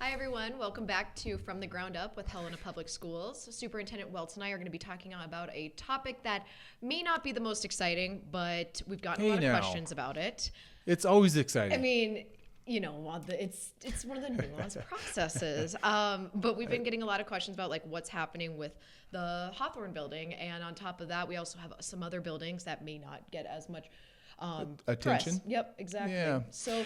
Hi, everyone. Welcome back to From the Ground Up with Helena Public Schools. Superintendent Welts and I are going to be talking about a topic that may not be the most exciting, but we've gotten a Hey lot of now, questions about it. it's always I exciting. mean, it's one of the nuanced processes. But we've been getting a lot of questions about like what's happening with the Hawthorne building, and on top of that, we also have some other buildings that may not get as much press. Attention? Yep, exactly. Yeah. So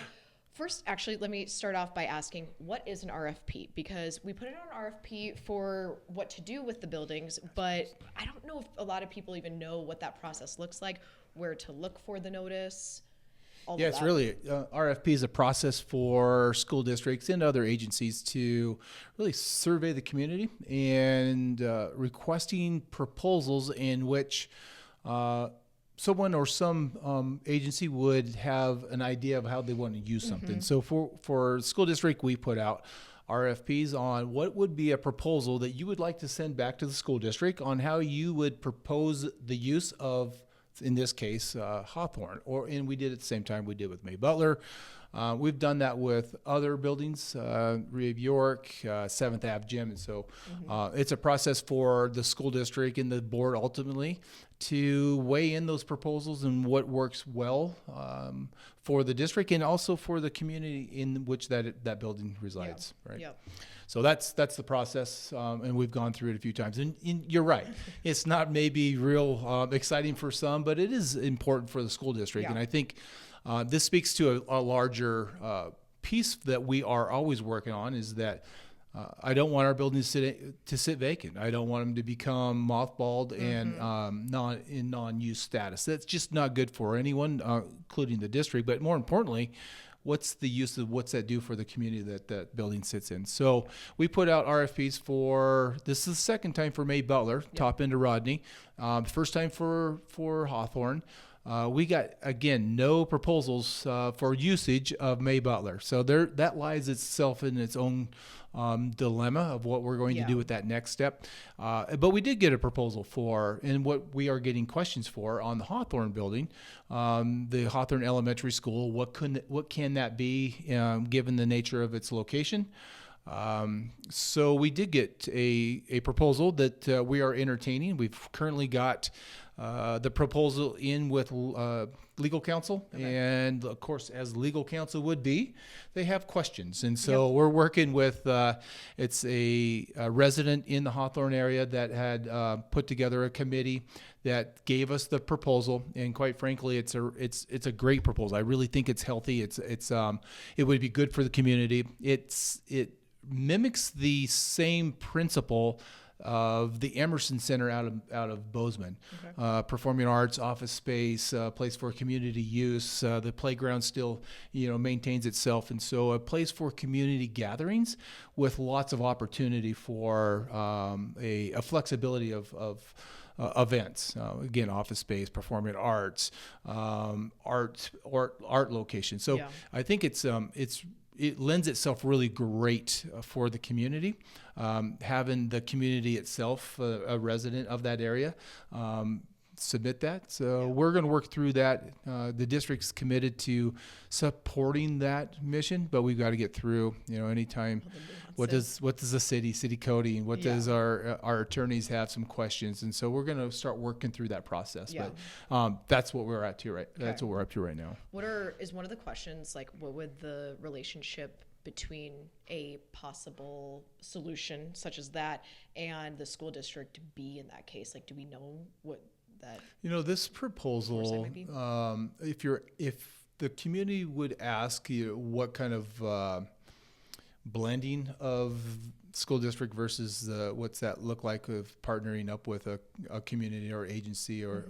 first, actually, let me start off by asking, what is an RFP? Because we put it on RFP for what to do with the buildings, but I don't know if a lot of people even know what that process looks like, where to look for the notice, all Yeah, of it's that. really RFP is a process for school districts and other agencies to really survey the community and requesting proposals in which someone or some agency would have an idea of how they want to use something. So for school district, we put out RFPs on what would be a proposal that you would like to send back to the school district on how you would propose the use of, in this case, Hawthorne. And we did it at the same time we did with May Butler. We've done that with other buildings, Ray Bjork, 7th Ave Gym. And so it's a process for the school district and the board ultimately to weigh in those proposals and what works well for the district and also for the community in which that building resides. Yeah. Right. Yep. So that's the process, and we've gone through it a few times. And you're right; it's not maybe real exciting for some, but it is important for the school district. Yeah. And I think this speaks to a larger piece that we are always working on is that I don't want our buildings to sit vacant. I don't want them to become mothballed and non-use status. That's just not good for anyone, including the district. But more importantly, what's the use of what's that do for the community that building sits in? So we put out RFPs for, this is the second time for May Butler, top into Rodney, first time for Hawthorne. We got, again, no proposals for usage of May Butler. So that lies itself in its own dilemma of what we're going to do with that next step. But we did get a proposal for, and what we are getting questions for on the Hawthorne building, the Hawthorne Elementary School. What can that be given the nature of its location? So we did get a proposal that we are entertaining. We've currently got the proposal in with legal counsel, and of course, as legal counsel would be, they have questions, and so we're working with. It's a resident in the Hawthorne area that had put together a committee that gave us the proposal, and quite frankly, it's a great proposal. I really think it's healthy. It would be good for the community. It mimics the same principle of the Emerson Center out of Bozeman. Performing arts, office space, place for community use. The playground still, maintains itself, and so a place for community gatherings with lots of opportunity for a flexibility of events. Again, office space, performing arts, art location. So I think it lends itself really great for the community. Having the community itself, a resident of that area, submit that. So we're going to work through that. The district's committed to supporting that mission, but we've got to get through, anytime. What does the city coding, what does our attorneys have some questions, and so we're going to start working through that process. But that's what we're at to right. That's what we're up to right now. Is one of the questions like what would the relationship between a possible solution such as that and the school district be in that case? Like, do we know what that? This proposal, if the community would ask what kind of blending of school district versus what's that look like of partnering up with a community or agency or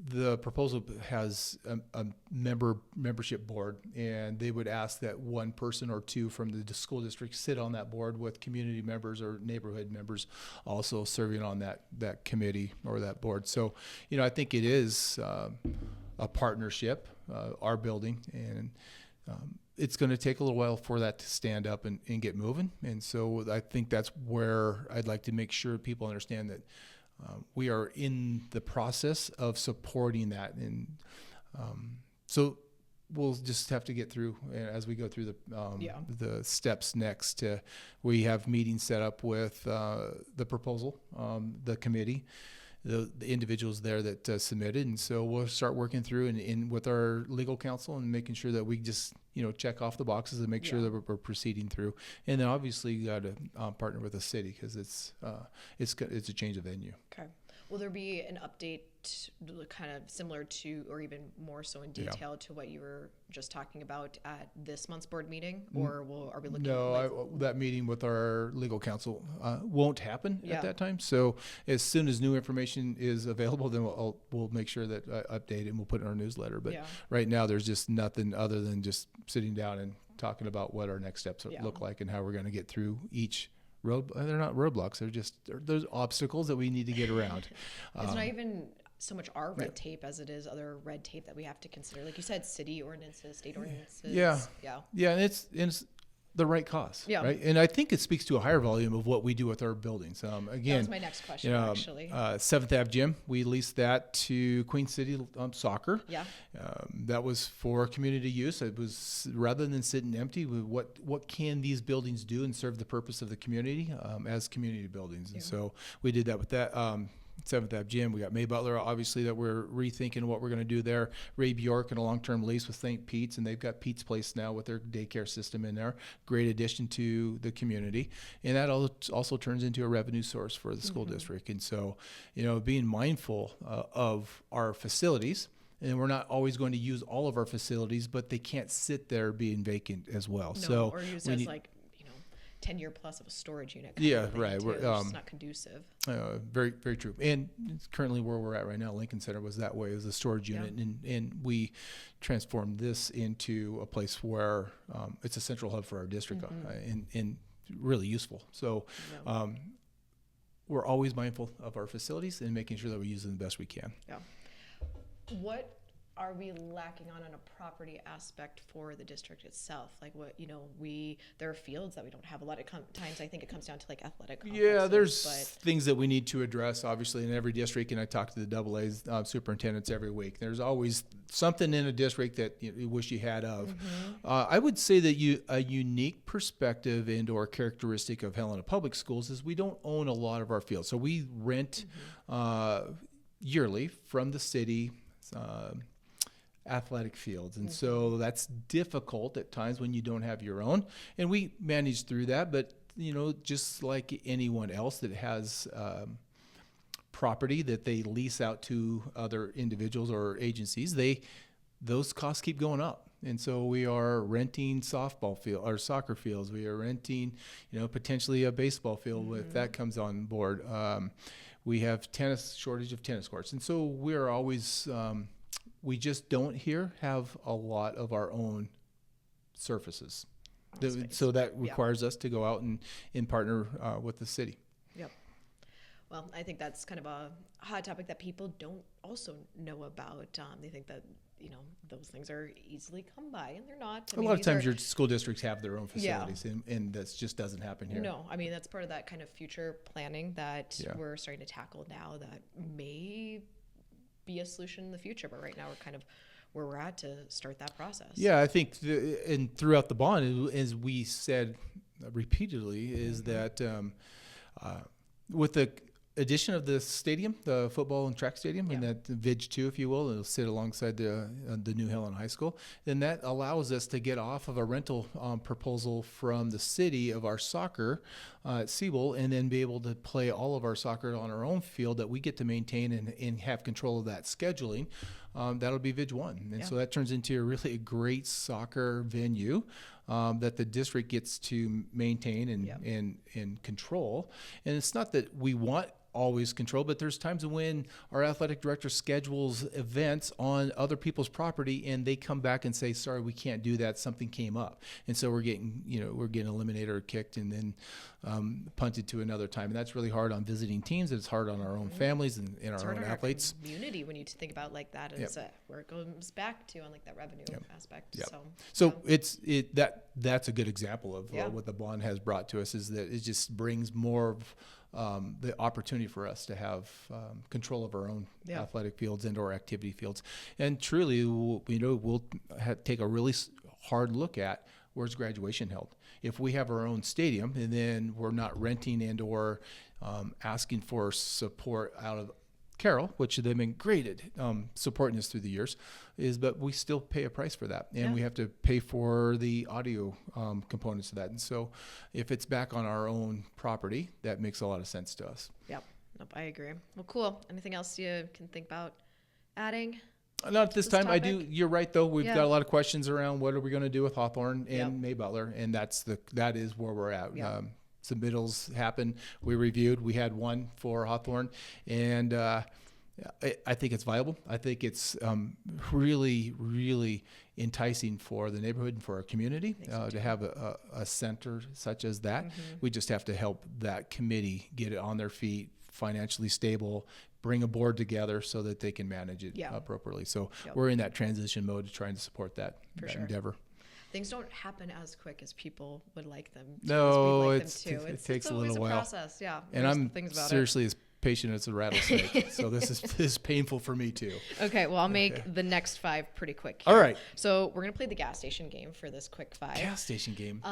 the proposal has a membership board, and they would ask that one person or two from the school district sit on that board with community members or neighborhood members also serving on that committee or that board. So, I think it is a partnership, our building, and it's going to take a little while for that to stand up and get moving. And so I think that's where I'd like to make sure people understand that we are in the process of supporting that. And so we'll just have to get through as we go through Yeah. the steps next. We have meetings set up with the proposal, the committee, the individuals there that submitted, and so we'll start working through and with our legal counsel and making sure that we just check off the boxes and make sure that we're proceeding through. And then obviously you got to partner with the city because it's a change of venue. Okay. Will there be an update kind of similar to, or even more so in detail to what you were just talking about at this month's board meeting? Or are we looking No, that meeting with our legal counsel won't happen Yeah. at that time. So as soon as new information is available, then we'll make sure that I update it and we'll put it in our newsletter. But Yeah. right now there's just nothing other than just sitting down and talking about what our next steps Yeah. look like and how we're going to get through each road. They're not roadblocks. There's obstacles that we need to get around. It's not even so much our red tape as it is other red tape that we have to consider. Like you said, city ordinances, state ordinances. Yeah. Yeah. Yeah, and it's the right cost, Yeah. right? And I think it speaks to a higher volume of what we do with our buildings. Again, That was my next question, actually. 7th Ave Gym, we leased that to Queen City Soccer. Yeah. That was for community use. It was rather than sitting empty. What can these buildings do and serve the purpose of the community as community buildings? And so we did that with that. 7th Ave Gym. We got May Butler, obviously, that we're rethinking what we're going to do there. Ray Bjork and a long-term lease with St. Pete's, and they've got Pete's Place now with their daycare system in there. Great addition to the community. And that also turns into a revenue source for the school district. And so, being mindful of our facilities, and we're not always going to use all of our facilities, but they can't sit there being vacant as well. No, or used as 10-year plus of a storage unit. Yeah, right. It's just not conducive. Very, very true. And it's currently where we're at right now. Lincoln Center was that way as a storage unit, and we transformed this into a place where it's a central hub for our district, and really useful. So we're always mindful of our facilities and making sure that we use them the best we can. Yeah. What are we lacking on a property aspect for the district itself? Like there are fields that we don't have a lot of times. I think it comes down to athletic complexes. Yeah, there's things that we need to address, obviously, in every district, and I talk to the AA superintendents every week. There's always something in a district that you wish you had of. I would say that a unique perspective and or characteristic of Helena Public Schools is we don't own a lot of our fields. So we rent yearly from the city athletic fields, and so that's difficult at times when you don't have your own, and we manage through that. But just like anyone else that has property that they lease out to other individuals or agencies, those costs keep going up. And so we are renting softball field or soccer fields. We are renting potentially a baseball field if that comes on board. We have shortage of tennis courts, and so we're always we just don't have a lot of our own surfaces. So that requires us to go out and partner with the city. Yep. Well, I think that's kind of a hot topic that people don't also know about. They think that those things are easily come by, and they're not. A lot of times your school districts have their own facilities, and that just doesn't happen here. No, I mean, that's part of that kind of future planning that we're starting to tackle now that may be a solution in the future, but right now we're kind of where we're at to start that process. Yeah, I think and throughout the bond, as we said repeatedly, is that with the addition of the stadium, the football and track stadium, and that VIG 2, if you will, it'll sit alongside the New Helena High School, then that allows us to get off of a rental proposal from the city of our soccer at Siebel, and then be able to play all of our soccer on our own field that we get to maintain and have control of that scheduling. That'll be VIG 1. And so that turns into a really great soccer venue that the district gets to maintain and control. And it's not that we want always control, but there's times when our athletic director schedules events on other people's property and they come back and say, sorry, we can't do that, something came up. And so we're getting eliminated or kicked and then punted to another time. And that's really hard on visiting teams. It's hard on our own families and our own athletes. Community, when you think about like that, is where it goes back to on like that revenue aspect. So that's a good example of what the bond has brought to us, is that it just brings more the opportunity for us to have control of our own athletic fields, indoor activity fields. And truly, we'll take a really hard look at where's graduation held. If we have our own stadium and then we're not renting and or asking for support out of Carroll, which they've been great at supporting us through the years, but we still pay a price for that. And we have to pay for the audio components of that. And so if it's back on our own property, that makes a lot of sense to us. Yep. Nope, I agree. Well, cool. Anything else you can think about adding? Not at this time. Topic? I do. You're right, though. We've got a lot of questions around what are we going to do with Hawthorne and May Butler, and that is where we're at. Yep. Submittals happened. We reviewed. We had one for Hawthorne, and I think it's viable. I think it's really, really enticing for the neighborhood and for our community to have a center such as that. Mm-hmm. We just have to help that committee get it on their feet, financially stable, bring a board together so that they can manage it appropriately. So we're in that transition mode, trying to support that endeavor. Things don't happen as quick as people would like them to. No, it takes a little while. Process, and I'm seriously as patient as a rattlesnake, so this is painful for me too. Okay, well, I'll make the next 5 pretty quick here. All right. So we're gonna play the gas station game for this quick 5. Gas station game.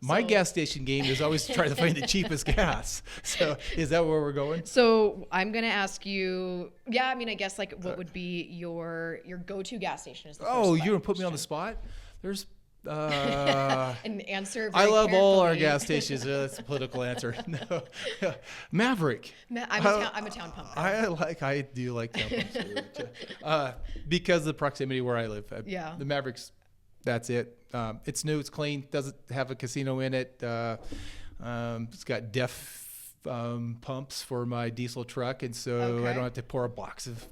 My gas station game is always trying to find the cheapest gas. So is that where we're going? So I'm gonna ask you. Yeah, I mean, I guess like what would be your go-to gas station? Is the you're gonna put me on the spot? There's. An answer. I love all our gas stations. That's a political answer. No, Maverick. I'm a town pump. I do like town pumps because of the proximity where I live. The Mavericks. That's it. It's new. It's clean. Doesn't have a casino in it. It's got DEF pumps for my diesel truck, and so I don't have to pour a box of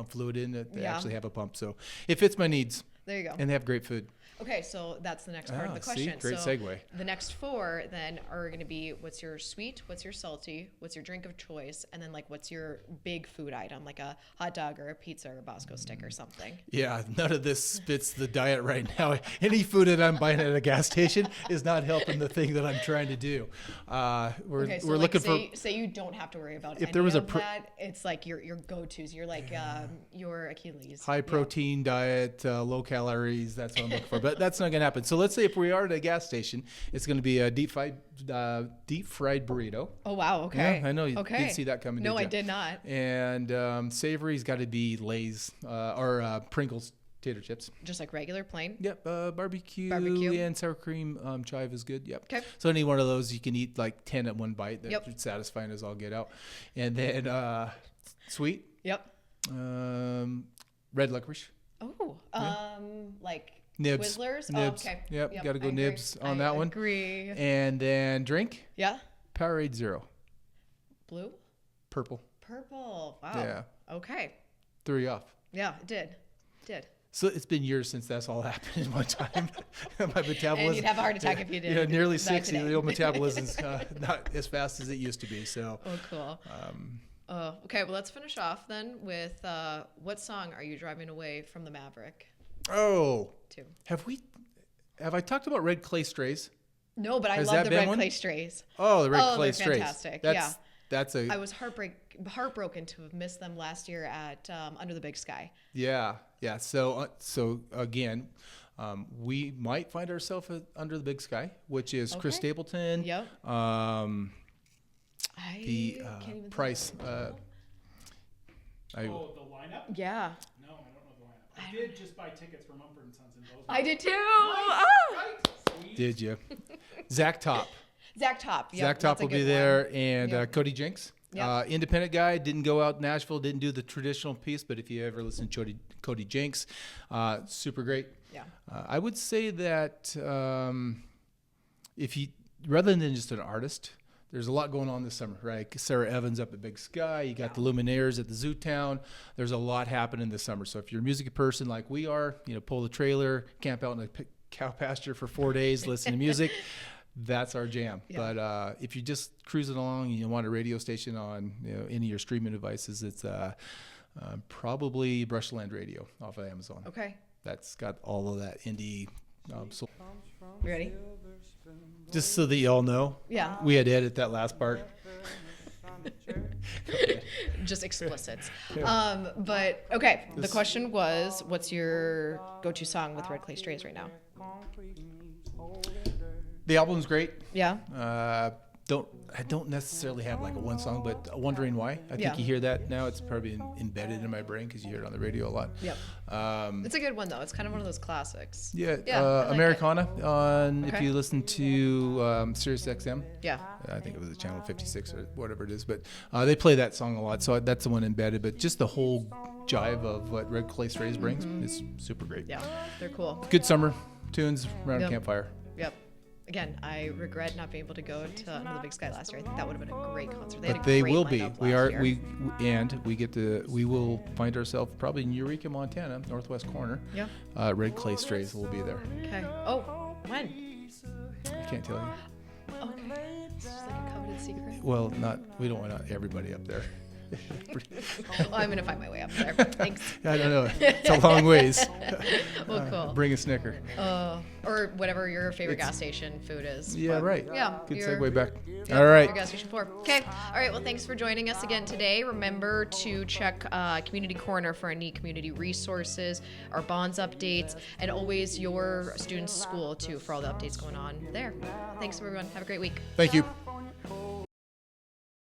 fluid in it. They actually have a pump, so it fits my needs. There you go. And they have great food. Okay, so that's the next part of the question. Great segue. The next 4 then are going to be what's your sweet, what's your salty, what's your drink of choice, and then like what's your big food item, like a hot dog or a pizza or a Bosco stick or something. Yeah, none of this fits the diet right now. Any food that I'm buying at a gas station is not helping the thing that I'm trying to do. We're looking for. Say you don't have to worry about if there was that. It's like your go-tos. You're like your Achilles. High protein diet, low calories. That's what I'm looking for. But that's not going to happen. So let's say if we are at a gas station, it's going to be a deep fried burrito. Oh wow! Okay. Yeah, I know you didn't see that coming. No, I did not. And savory's got to be Lay's or Pringles tater chips. Just like regular plain. Yep. Barbecue and sour cream chive is good. Yep. Okay. So any one of those you can eat like 10 at one bite. That's satisfying as all get out. And then sweet. Yep. Red licorice. Oh. Like. Nibs. Twizzlers? Nibs. Oh, okay. Yep. Got to go nibs on that one. I agree. And then drink. Yeah. Powerade Zero. Blue? Purple. Wow. Yeah. Okay. Threw you off. Yeah, it did. So it's been years since that's all happened in one time. My metabolism. And you'd have a heart attack if you did. Nearly 60. The old metabolism's not as fast as it used to be. So. Oh, cool. Okay, well, let's finish off then with what song are you driving away from the Maverick? Oh. To. Have I talked about Red Clay Strays? No, but I love the Red Clay Strays. Oh, the Red Clay Strays. Fantastic. I was heartbroken to have missed them last year at Under the Big Sky. Yeah. So again, we might find ourselves Under the Big Sky, which is Chris Stapleton. Yep. The price. The lineup? Yeah. No, I don't know the lineup. I did just buy tickets for Mumford and Sons in Bozeman. I did too. Nice. Oh! Right. Did you? Zach Top. Zach Top. Yep, Zach Top will be there, and Yep. Cody Jinks. Yep. Independent guy, didn't go out Nashville, didn't do the traditional piece, but if you ever listen to Cody Jinks, super great. Yeah. I would say that if you, rather than just an artist, there's a lot going on this summer, right? Sarah Evans up at Big Sky. You got the Luminaires at the Zoo Town. There's a lot happening this summer. So if you're a music person like we are, pull the trailer, camp out in a cow pasture for 4 days, listen to music. That's our jam. Yeah. But if you're just cruising along and you want a radio station on any of your streaming devices, it's probably Brushland Radio off of Amazon. Okay. That's got all of that indie. You ready? Just so that you all know, we had to edit that last part. Just explicits. But okay, the question was, what's your go-to song with Red Clay Strays right now? The album's great. Yeah. I don't necessarily have like a one song, but Wondering Why. I think you hear that now. It's probably embedded in my brain because you hear it on the radio a lot. Yep. It's a good one though. It's kind of one of those classics. Yeah. I like Americana on Okay. if you listen to Sirius XM. Yeah. I think it was a channel 56 or whatever it is, but they play that song a lot. So that's the one embedded. But just the whole jive of what Red Clay Strays brings is super great. Yeah. They're cool. Good summer tunes around a Yep. campfire. Yep. Again, I regret not being able to go to Under the Big Sky last year. I think that would have been a great concert. They had But a they great will be. lineup We last are. year. We will find ourselves probably in Eureka, Montana, northwest corner. Yeah. Red Clay Strays will be there. Okay. Oh, when? I can't tell you. Okay. It's just like a coveted secret. Well, we don't want everybody up there. Well, I'm gonna find my way up there. Thanks. I don't know. It's a long ways. Well, cool. Bring a Snicker. Or whatever your favorite gas station food is. Yeah, But, right. Yeah. Good your- segue back. Yeah, All right. Your gas station 4. Okay. All right. Well, thanks for joining us again today. Remember to check Community Corner for any community resources, our bonds updates, and always your student's school too for all the updates going on there. Thanks, everyone. Have a great week. Thank you.